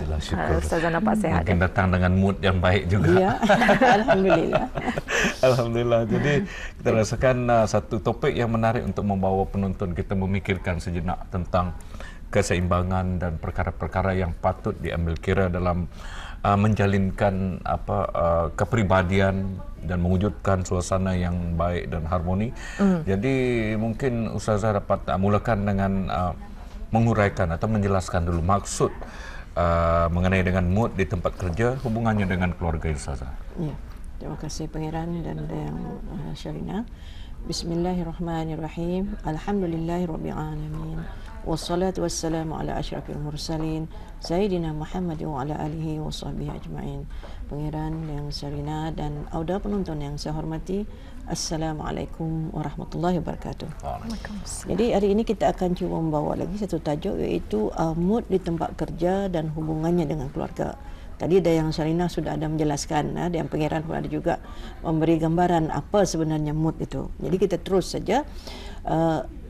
Alhamdulillah, syukur. Ustazah nampak sehat. Mungkin datang dengan mood yang baik juga. Ya, alhamdulillah. Alhamdulillah. Jadi kita rasakan satu topik yang menarik untuk membawa penonton kita memikirkan sejenak tentang keseimbangan dan perkara-perkara yang patut diambil kira dalam menjalinkan kepribadian dan mewujudkan suasana yang baik dan harmoni. Jadi mungkin Ustazah dapat mulakan dengan menguraikan atau menjelaskan dulu maksud mengenai dengan mood di tempat kerja, hubungannya dengan keluarga Ustazah. Ya, terima kasih Pangeran dan yang Sharina. Bismillahirrahmanirrahim. Alhamdulillahirabbil alamin. Wassalatu wassalamu ala asyrafil mursalin Sayyidina Muhammad wa ala alihi wa sahbihi ajma'in. Pangeran yang Sharina dan auda penonton yang saya hormati, Assalamualaikum warahmatullahi wabarakatuh. Jadi hari ini kita akan cuba membawa lagi satu tajuk, iaitu mood di tempat kerja dan hubungannya dengan keluarga. Tadi ada yang Sharina sudah ada menjelaskan, dan Pangeran pun ada juga memberi gambaran apa sebenarnya mood itu. Jadi kita terus saja.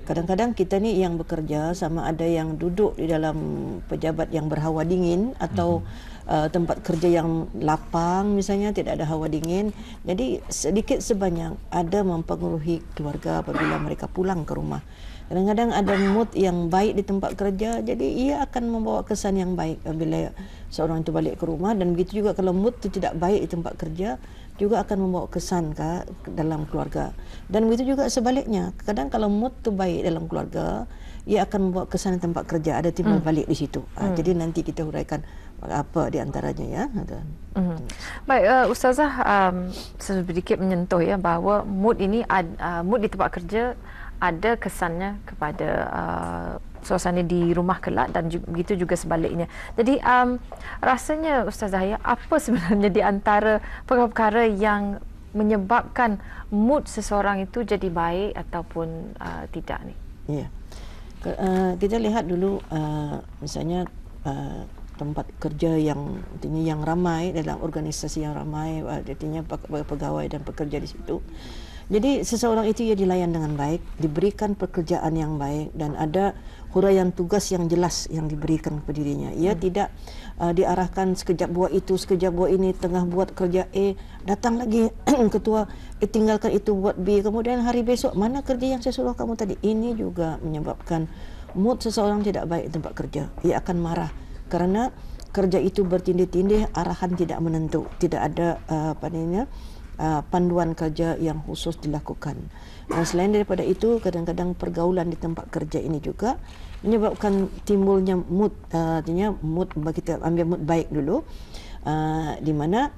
Kadang-kadang kita ni yang bekerja sama ada yang duduk di dalam pejabat yang berhawa dingin atau tempat kerja yang lapang misalnya, tidak ada hawa dingin. Jadi sedikit sebanyak ada mempengaruhi keluarga apabila mereka pulang ke rumah. Kadang-kadang ada mood yang baik di tempat kerja, jadi ia akan membawa kesan yang baik apabila seorang itu balik ke rumah, dan begitu juga kalau mood itu tidak baik di tempat kerja juga akan membawa kesan ke dalam keluarga. Dan begitu juga sebaliknya. Kadang kalau mood itu baik dalam keluarga, ia akan membawa kesan di tempat kerja, ada timbal balik di situ. Jadi nanti kita huraikan apa di antaranya ya. Baik, Ustazah sedikit menyentuh ya bahawa mood ini mood di tempat kerja ada kesannya kepada suasana di rumah kelak, dan begitu juga sebaliknya. Jadi rasanya Ustazah ya, apa sebenarnya di antara perkara-perkara yang menyebabkan mood seseorang itu jadi baik ataupun tidak ni? Ya. Kita lihat dulu misalnya tempat kerja yang artinya yang ramai, dalam organisasi yang ramai, artinya pegawai dan pekerja di situ. Jadi seseorang itu ia dilayan dengan baik, diberikan pekerjaan yang baik, dan ada huraian tugas yang jelas yang diberikan kepada dirinya. Ia tidak diarahkan sekejap buat itu, sekejap buat ini, tengah buat kerja A, datang lagi ketua tinggalkan itu buat B, kemudian hari besok mana kerja yang saya suruh kamu tadi. Ini juga menyebabkan mood seseorang tidak baik di tempat kerja. Ia akan marah kerana kerja itu bertindih-tindih, arahan tidak menentu, tidak ada panduan kerja yang khusus dilakukan. Dan selain daripada itu, kadang-kadang pergaulan di tempat kerja ini juga menyebabkan timbulnya mood, artinya mood, kita ambil mood baik dulu, di mana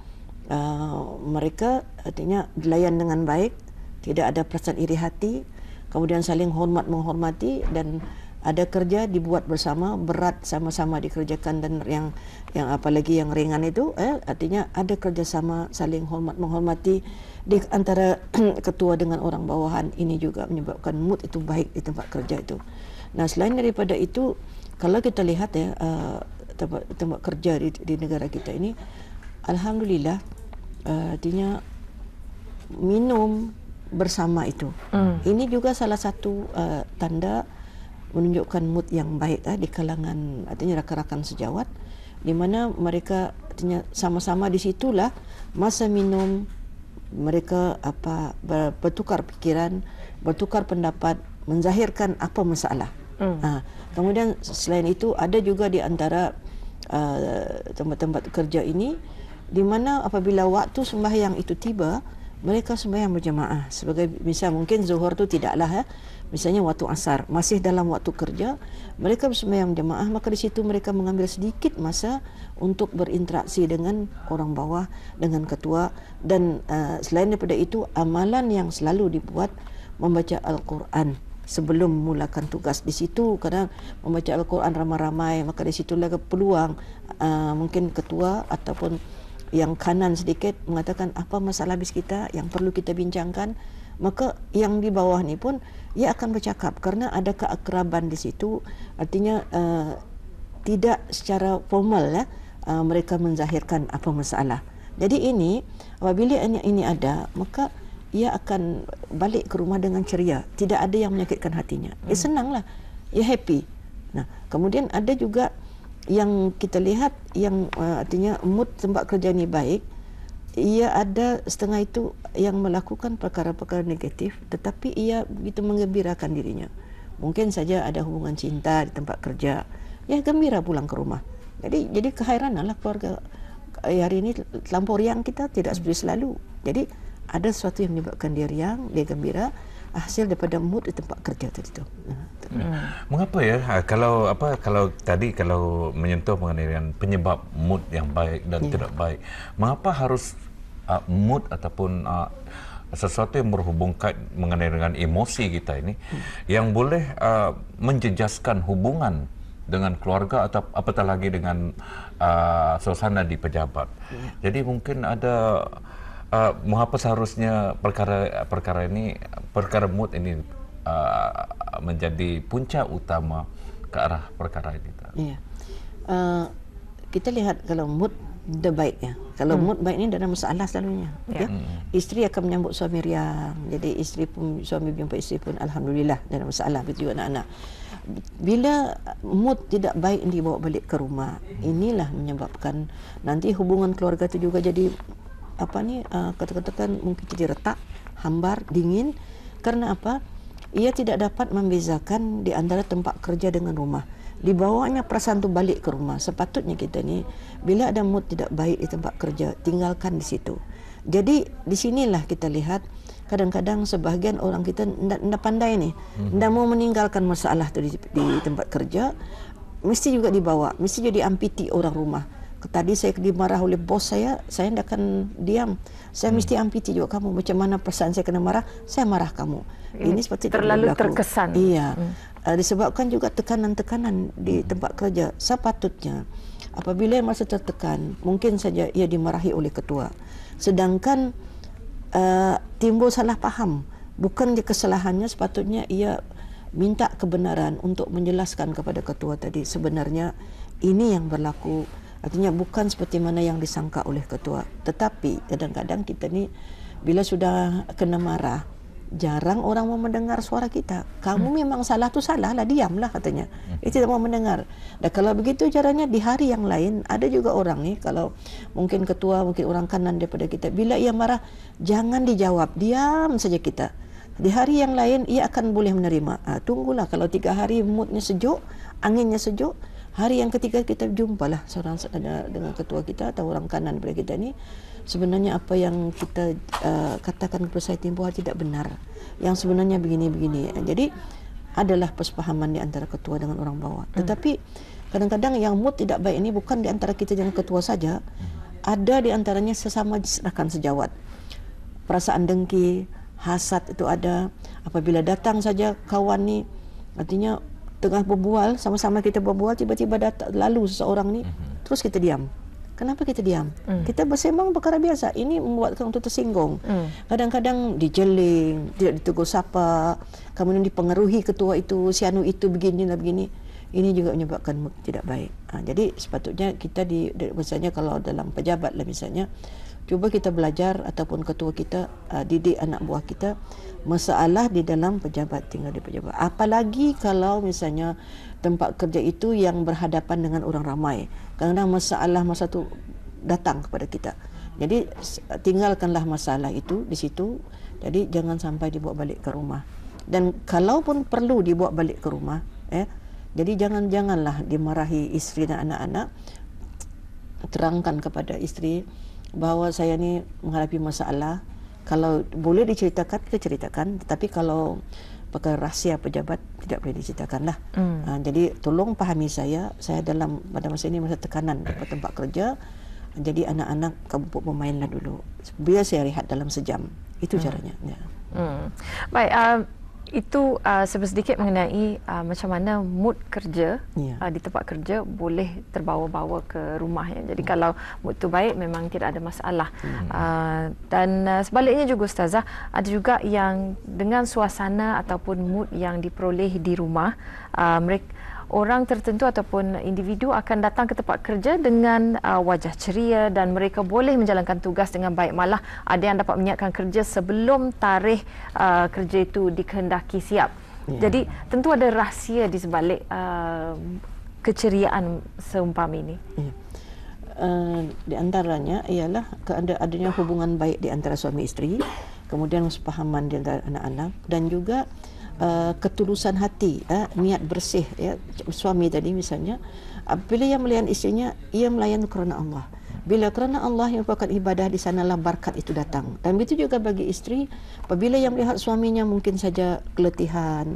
mereka artinya dilayan dengan baik, tidak ada perasaan iri hati, kemudian saling hormat menghormati, dan ada kerja dibuat bersama, berat sama-sama dikerjakan, dan yang apalagi yang ringan itu artinya ada kerjasama, saling hormat menghormati di antara ketua dengan orang bawahan. Ini juga menyebabkan mood itu baik di tempat kerja itu. Nah, selain daripada itu, kalau kita lihat ya tempat kerja di negara kita ini, alhamdulillah artinya minum bersama itu. Ini juga salah satu tanda menunjukkan mood yang baik di kalangan artinya rakan-rakan sejawat, di mana mereka artinya sama-sama di situlah masa minum mereka bertukar pikiran, bertukar pendapat, menzahirkan apa masalah. Kemudian selain itu ada juga di antara tempat-tempat kerja ini di mana apabila waktu sembahyang itu tiba, mereka sembahyang berjamaah. Sebagai misal mungkin zuhur tu tidaklah misalnya waktu asar, masih dalam waktu kerja, mereka bersembahyang jemaah, maka di situ mereka mengambil sedikit masa untuk berinteraksi dengan orang bawah, dengan ketua, dan selain daripada itu, amalan yang selalu dibuat membaca Al-Quran sebelum memulakan tugas. Di situ kadang membaca Al-Quran ramai-ramai, maka di situlah peluang mungkin ketua ataupun yang kanan sedikit mengatakan apa masalah bis kita yang perlu kita bincangkan, maka yang di bawah ni pun ia akan bercakap kerana ada keakraban di situ. Artinya tidak secara formal mereka menzahirkan apa masalah. Jadi ini apabila ini ada, maka ia akan balik ke rumah dengan ceria, tidak ada yang menyakitkan hatinya. Senanglah, ia happy. Nah, kemudian ada juga yang kita lihat yang artinya mood tempat kerja ni baik, ia ada setengah itu yang melakukan perkara-perkara negatif, tetapi ia begitu menggembirakan dirinya. Mungkin saja ada hubungan cinta di tempat kerja, ya gembira pulang ke rumah. Jadi kehairananlah keluarga hari ini terlampau riang kita tidak seperti selalu. Jadi ada sesuatu yang menyebabkan dia riang, dia gembira, hasil daripada mood di tempat kerja tadi tu. Mengapa ya kalau tadi kalau menyentuh mengenai dengan penyebab mood yang baik dan tidak baik, mengapa harus mood ataupun sesuatu yang berhubungkan mengenai dengan emosi kita ini yang boleh menjejaskan hubungan dengan keluarga atau apatah lagi dengan suasana di pejabat. Jadi mungkin ada mengapa seharusnya perkara mood ini menjadi punca utama ke arah perkara ini. Iya. Kita lihat kalau mood dah baik ya. Kalau mood baik ni ada masalah selalunya. Ya. Isteri akan menyambut suami riang. Jadi suami jumpa isteri pun alhamdulillah ada masalah, begitu juga anak-anak. Bila mood tidak baik dibawa balik ke rumah, inilah menyebabkan nanti hubungan keluarga itu juga jadi katakan mungkin jadi retak, hambar, dingin. Karena apa? Ia tidak dapat membezakan di antara tempat kerja dengan rumah. Dibawanya perasaan tu balik ke rumah. Sepatutnya kita ni bila ada mood tidak baik di tempat kerja, tinggalkan di situ. Jadi di sinilah kita lihat kadang-kadang sebahagian orang kita tidak pandai ni, tidak mau meninggalkan masalah tu di tempat kerja, mesti juga dibawa, mesti jadi ampiti orang rumah. Tadi saya dimarah oleh bos saya tidak akan diam. Saya mesti ampiti juga kamu. Macam mana perasaan saya kena marah, saya marah kamu. Ini seperti terlalu terkesan. Iya. Disebabkan juga tekanan-tekanan di tempat kerja. Sepatutnya apabila ia merasa tertekan, mungkin saja ia dimarahi oleh ketua. Sedangkan timbul salah faham. Bukan dia kesalahannya, sepatutnya ia minta kebenaran untuk menjelaskan kepada ketua tadi. Sebenarnya ini yang berlaku. Artinya bukan seperti mana yang disangka oleh ketua. Tetapi kadang-kadang kita ni bila sudah kena marah, jarang orang mau mendengar suara kita. Kamu memang salah tu salah lah, diamlah katanya. Dia tidak mau mendengar. Dan kalau begitu caranya di hari yang lain, ada juga orang ni kalau mungkin ketua, mungkin orang kanan daripada kita, bila ia marah, jangan dijawab, diam saja kita. Di hari yang lain ia akan boleh menerima. Tunggulah kalau 3 hari moodnya sejuk, anginnya sejuk. Hari yang ketiga kita jumpalah seorang dengan ketua kita atau orang kanan daripada kita ni. Sebenarnya apa yang kita katakan kepada saya tempoh hari tidak benar. Yang sebenarnya begini-begini. Jadi adalah persepahaman di antara ketua dengan orang bawah. Tetapi kadang-kadang yang mood tidak baik ini bukan di antara kita dengan ketua saja. Ada di antaranya sesama rakan sejawat. Perasaan dengki, hasad itu ada. Apabila datang saja kawan ni, artinya tengah berbual, sama-sama kita berbual, tiba-tiba datang lalu seseorang ni, terus kita diam. Kenapa kita diam? Kita bersembang perkara biasa. Ini membuatkan untuk tersinggung. Kadang-kadang dijeling, tidak ditegur sapa, kemudian dipengaruhi ketua itu, si anu itu beginilah begini. Ini juga menyebabkan tidak baik. Jadi sepatutnya kita misalnya kalau dalam pejabat lah misalnya, cuba kita belajar ataupun ketua kita didik anak buah kita masalah di dalam pejabat, tinggal di pejabat. Apalagi kalau misalnya tempat kerja itu yang berhadapan dengan orang ramai. Kadang-kadang masa tu datang kepada kita. Jadi tinggalkanlah masalah itu di situ. Jadi jangan sampai dibawa balik ke rumah. Dan kalaupun perlu dibawa balik ke rumah, jadi janganlah dimarahi isteri dan anak-anak. Terangkan kepada isteri bahawa saya ni menghadapi masalah. Kalau boleh diceritakan, kita ceritakan. Tetapi kalau perkara rahsia pejabat, tidak boleh diceritakan lah. Jadi tolong pahami saya pada masa ini masa tekanan di tempat kerja. Jadi anak-anak kamu bermainlah dulu. Biar saya rehat dalam sejam. Itu caranya. Ya. Baik, itu sedikit mengenai macam mana mood kerja di tempat kerja boleh terbawa-bawa ke rumah. Ya. Jadi kalau mood tu baik memang tidak ada masalah. Dan sebaliknya juga Ustazah, ada juga yang dengan suasana ataupun mood yang diperoleh di rumah, orang tertentu ataupun individu akan datang ke tempat kerja dengan wajah ceria dan mereka boleh menjalankan tugas dengan baik. Malah ada yang dapat menyiapkan kerja sebelum tarikh kerja itu dikehendaki siap. Jadi tentu ada rahsia di sebalik keceriaan seumpama ini? Ya. Di antaranya ialah adanya hubungan baik di antara suami isteri, kemudian kesepahaman di antara anak-anak, dan juga ketulusan hati, niat bersih, ya. Suami tadi misalnya, bila ia melayan istrinya, ia melayan kerana Allah. Bila kerana Allah yang merupakan ibadah, di sanalah berkat itu datang. Dan begitu juga bagi isteri, apabila yang melihat suaminya mungkin saja keletihan,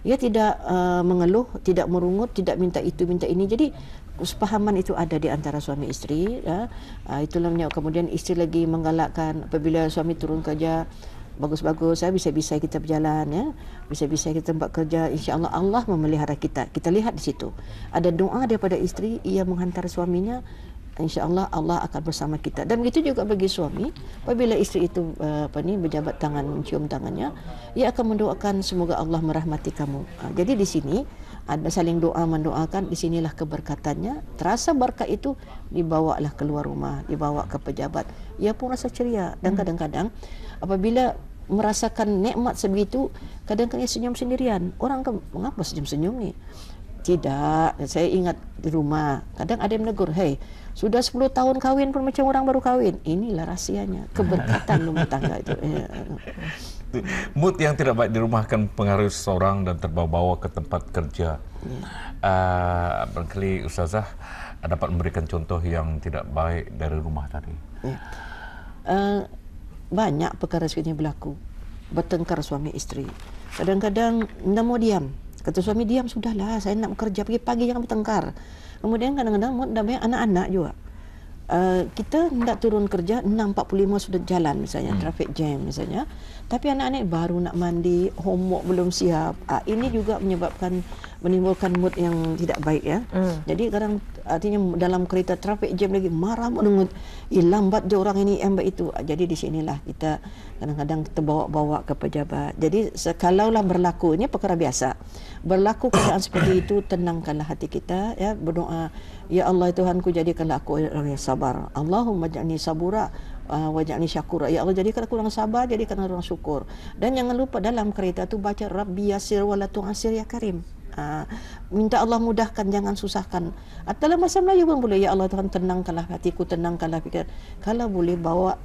ia tidak mengeluh, tidak merungut, tidak minta itu, minta ini. Jadi kesepahaman itu ada di antara suami isteri, ya. Itulah kemudian isteri lagi menggalakkan apabila suami turun kerja, bagus-bagus, bisa-bisa kita berjalan, ya, bisa-bisa kita tempat kerja, insya-Allah Allah memelihara kita. Kita lihat di situ ada doa daripada isteri, ia menghantar suaminya, insya-Allah Allah akan bersama kita. Dan begitu juga bagi suami, apabila isteri itu berjabat tangan, mencium tangannya, ia akan mendoakan semoga Allah merahmati kamu. Jadi di sini ada saling doa mendoakan, di sinilah keberkatannya. Terasa berkat itu dibawalah keluar rumah, dibawa ke pejabat. Ia pun rasa ceria. Dan kadang-kadang apabila merasakan nikmat sebegitu, kadang-kadang senyum sendirian. Orang kan, mengapa senyum-senyum ni? Tidak, saya ingat di rumah, kadang ada yang menegur, "Hei, sudah 10 tahun kahwin pun macam orang baru kahwin." Inilah rahsianya, keberkatan rumah tangga itu. Mood yang tidak baik di rumah akan mempengaruhi seseorang dan terbawa-bawa ke tempat kerja. Barangkali Ustazah dapat memberikan contoh yang tidak baik dari rumah tadi. Banyak perkara seperti ini berlaku. Bertengkar suami isteri. Kadang-kadang tidak mau diam. Kata suami, diam sudahlah, saya nak bekerja, pagi-pagi jangan bertengkar. Kemudian kadang-kadang dah banyak anak-anak juga. Kita hendak turun kerja 6.45 sudah jalan misalnya, traffic jam misalnya, tapi anak-anak baru nak mandi, homework belum siap. Ini juga menimbulkan mood yang tidak baik, ya. Jadi kadang artinya dalam kereta traffic jam lagi marah menungut, lambat je orang ini, lambat itu. Jadi di sinilah kita kadang-kadang kita bawa-bawa ke pejabat. Jadi kalaulah berlaku, ini perkara biasa, berlaku keadaan seperti itu, tenangkanlah hati kita, ya, berdoa, ya Allah Tuhanku, jadikanlah aku orang yang sabar. Allahumma ja'alni sabura waj'alni syakura. Ya Allah, jadikan aku orang sabar, jadikan aku orang syukur. Dan jangan lupa dalam kereta tu baca Rabbi yasir wa la tu'asir ya Karim. Minta Allah mudahkan, jangan susahkan. Dalam bahasa Melayu pun boleh, ya Allah Tuhan, tenangkanlah hatiku, tenangkanlah pikiran. Kalau boleh bawa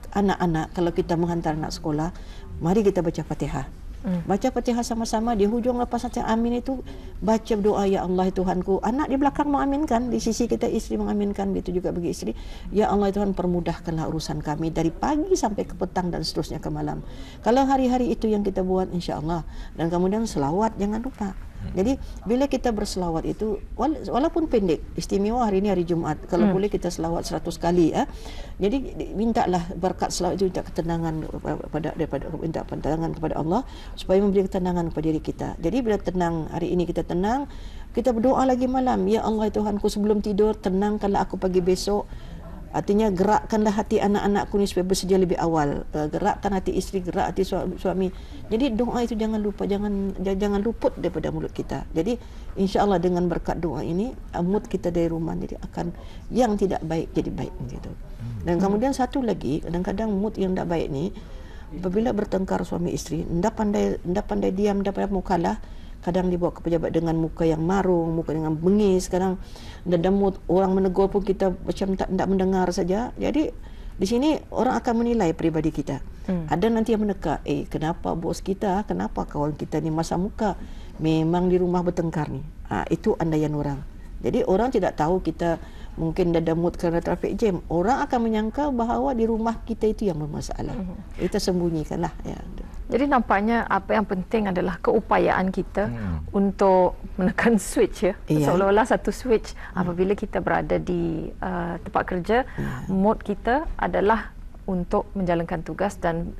anak-anak, kalau kita menghantar anak sekolah, mari kita baca Fatihah. Baca Fatihah sama-sama, di hujung lepas saja amin itu baca doa, ya Allah Tuhanku. Anak di belakang mengaminkan, di sisi kita istri mengaminkan, begitu juga bagi istri. Ya Allah Tuhan, permudahkanlah urusan kami dari pagi sampai ke petang dan seterusnya ke malam. Kalau hari-hari itu yang kita buat, insya-Allah. Dan kemudian selawat jangan lupa. Jadi bila kita berselawat itu, walaupun pendek, istimewa hari ini hari Jumaat, kalau boleh kita selawat 100 kali, ya. Jadi mintalah berkat selawat itu, minta ketenangan minta ketenangan kepada Allah supaya memberi ketenangan kepada diri kita. Jadi bila tenang, hari ini kita tenang, kita berdoa lagi malam, ya Allah Tuhanku, sebelum tidur tenangkanlah aku pagi besok. Artinya gerakkanlah hati anak-anakku ni supaya bersedia lebih awal. Gerakkan hati isteri, gerak hati suami. Jadi doa itu jangan lupa, jangan luput daripada mulut kita. Jadi insya-Allah dengan berkat doa ini, mood kita dari rumah jadi akan yang tidak baik jadi baik gitu. Dan kemudian satu lagi, kadang-kadang mood yang tidak baik ni apabila bertengkar suami isteri, ndak pandai diam, ndak pandai mukalah. Kadang dibawa ke pejabat dengan muka yang marung, muka dengan bengis. Kadang mood orang menegur pun kita macam tak mendengar saja. Jadi di sini orang akan menilai peribadi kita. Ada nanti yang meneka, kenapa bos kita, kenapa kawan kita ni masa muka memang di rumah bertengkar ni. Itu andaian orang. Jadi orang tidak tahu kita mungkin ada mood kerana traffic jam. Orang akan menyangka bahawa di rumah kita itu yang bermasalah. Kita sembunyikanlah, ya. Jadi nampaknya apa yang penting adalah keupayaan kita untuk menekan switch, ya. Seolah-olah satu switch apabila kita berada di tempat kerja, mood kita adalah untuk menjalankan tugas dan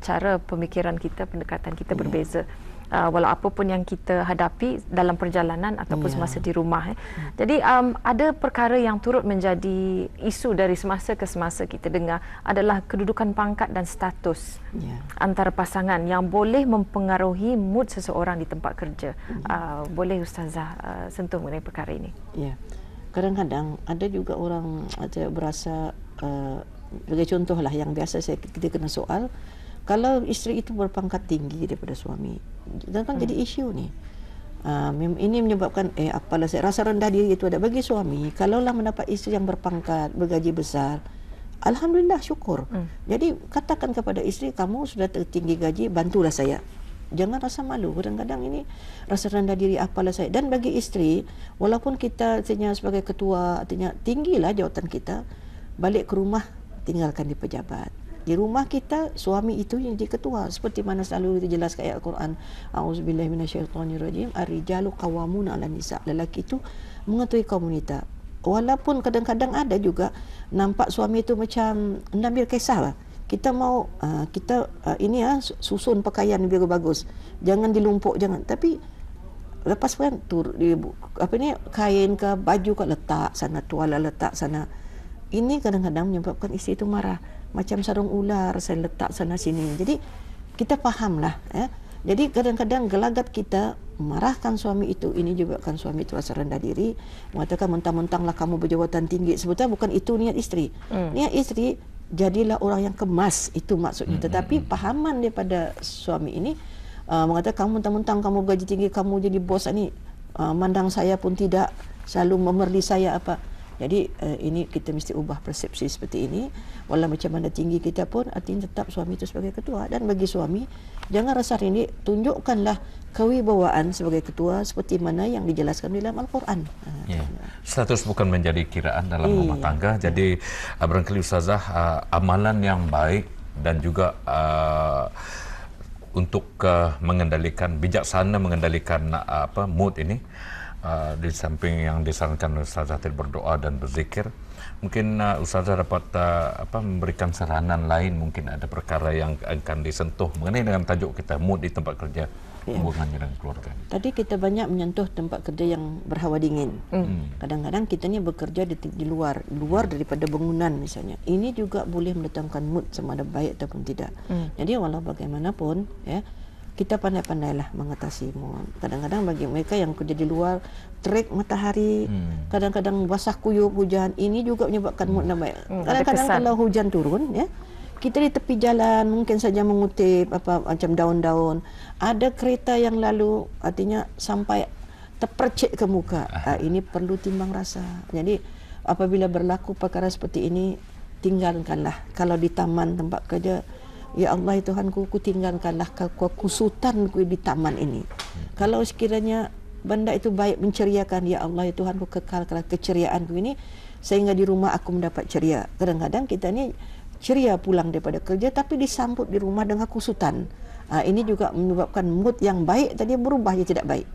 cara pemikiran kita, pendekatan kita berbeza. Walau apa pun yang kita hadapi dalam perjalanan ataupun semasa di rumah. Jadi ada perkara yang turut menjadi isu dari semasa ke semasa kita dengar adalah kedudukan pangkat dan status antara pasangan yang boleh mempengaruhi mood seseorang di tempat kerja. Boleh Ustazah sentuh mengenai perkara ini? Ya, kadang-kadang ada juga orang berasa, sebagai contohlah yang biasa kita kena soal, kalau isteri itu berpangkat tinggi daripada suami, dan kan jadi isu ni. Ini menyebabkan apalah saya rasa rendah diri itu ada bagi suami. Kalaulah mendapat isteri yang berpangkat, bergaji besar, alhamdulillah, syukur. Jadi katakan kepada isteri, kamu sudah tertinggi gaji, bantulah saya. Jangan rasa malu. Kadang-kadang ini rasa rendah diri, apalah saya. Dan bagi isteri, walaupun kita artinya sebagai ketua, artinya tinggilah jawatan kita, balik ke rumah tinggalkan di pejabat. Di rumah kita, suami itu yang jadi ketua. Seperti mana selalu dijelaskan ayat Al-Quran. A'udzubillahi minasyaitonirrajim. Ar-rijalu qawwamuna 'alan nisa. Lelaki itu mengetuai kaum wanita. Walaupun kadang-kadang ada juga nampak suami itu macam mengambil kisah lah. Kita mau susun pakaian biar bagus. Jangan dilumpuk, jangan. Tapi lepas kan kain ke baju ke letak sana, tuala letak sana. Ini kadang-kadang menyebabkan isteri itu marah. Macam sarung ular saya letak sana sini. Jadi kita fahamlah. Jadi kadang-kadang gelagat kita marahkan suami itu. Ini juga kan suami itu rasa rendah diri. Mengatakan mentang-mentanglah kamu berjawatan tinggi. Sebetulnya bukan itu niat isteri. Niat isteri, jadilah orang yang kemas. Itu maksudnya. Tetapi pahaman daripada suami ini mengatakan kamu mentang-mentang kamu gaji tinggi, kamu jadi bos ini, mandang saya pun tidak, selalu memerli saya apa. Jadi ini kita mesti ubah persepsi seperti ini. Walau macam mana tinggi kita pun, artinya tetap suami itu sebagai ketua. Dan bagi suami, jangan rasa rindik, tunjukkanlah kewibawaan sebagai ketua seperti mana yang dijelaskan dalam Al-Quran. Status bukan menjadi kiraan dalam rumah tangga. Jadi barangkali Ustazah, amalan yang baik dan juga untuk mengendalikan, bijaksana mengendalikan mood ini, di samping yang disarankan Ustazah tadi berdoa dan berzikir, mungkin Ustazah dapat memberikan saranan lain, mungkin ada perkara yang akan disentuh mengenai dengan tajuk kita mood di tempat kerja, hubungannya dengan keluarga. Tadi kita banyak menyentuh tempat kerja yang berhawa dingin. Kadang-kadang kita ni bekerja di luar daripada bangunan misalnya. Ini juga boleh mendatangkan mood sama ada baik ataupun tidak. Jadi walau bagaimanapun kita pandai-pandailah mengatasi mood. Kadang-kadang bagi mereka yang kerja di luar, terik matahari, kadang-kadang basah kuyup hujan, ini juga menyebabkan mood tidak baik. Kadang-kadang kalau hujan turun, kita di tepi jalan mungkin saja mengutip macam daun-daun. Ada kereta yang lalu, artinya sampai terpercik ke muka. Ini perlu timbang rasa. Jadi apabila berlaku perkara seperti ini, tinggalkanlah. Kalau di taman tempat kerja, ya Allah Tuhanku, ku tinggalkanlah kekusutanku di taman ini. Kalau sekiranya benda itu baik menceriakan, ya Allah Tuhanku, kekalkanlah keceriaanku ini sehingga di rumah aku mendapat ceria. Kadang-kadang kita ni ceria pulang daripada kerja tapi disambut di rumah dengan kusutan. Ini juga menyebabkan mood yang baik tadi berubah jadi tidak baik.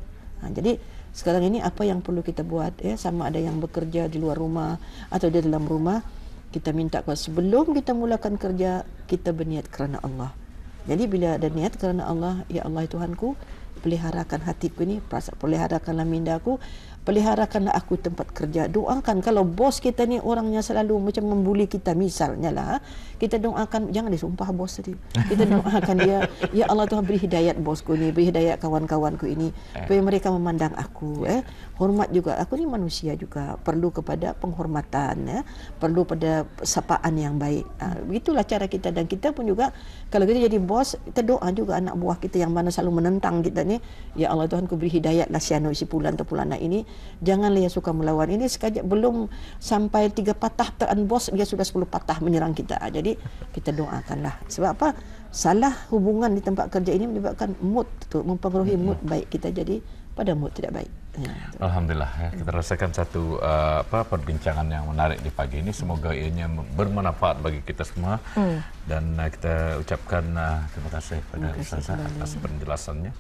Jadi sekarang ini apa yang perlu kita buat, sama ada yang bekerja di luar rumah atau di dalam rumah, kita minta sebelum kita mulakan kerja, kita berniat kerana Allah. Jadi bila ada niat kerana Allah, ya Allah Tuhanku, peliharakan hatiku ini, peliharakanlah mindaku, peliharakanlah aku tempat kerja. Doakan kalau bos kita ni orangnya selalu macam membuli kita misalnya lah, kita doakan, jangan disumpah bos tadi. Kita doakan dia, ya Allah Tuhan beri hidayat bosku ni, beri hidayat kawan-kawanku ini, supaya mereka memandang aku, hormat juga. Aku ni manusia juga, perlu kepada penghormatan, perlu pada sapaan yang baik. Begitulah cara kita. Dan kita pun juga, kalau kita jadi bos, kita doa juga anak buah kita yang mana selalu menentang kita ni, ya Allah Tuhan ku beri hidayatlah si Pulan atau Pulana ini, janganlah yang suka melawan. Ini sekejap belum sampai 3 patah tekan bos, dia sudah 10 patah menyerang kita. Jadi kita doakanlah. Sebab apa? Salah hubungan di tempat kerja ini menyebabkan mood tu, mempengaruhi mood baik kita jadi pada mood tidak baik. Alhamdulillah, kita rasakan satu perbincangan yang menarik di pagi ini. Semoga ianya bermanfaat bagi kita semua. Dan kita ucapkan terima kasih kepada Ustazah atas penjelasannya.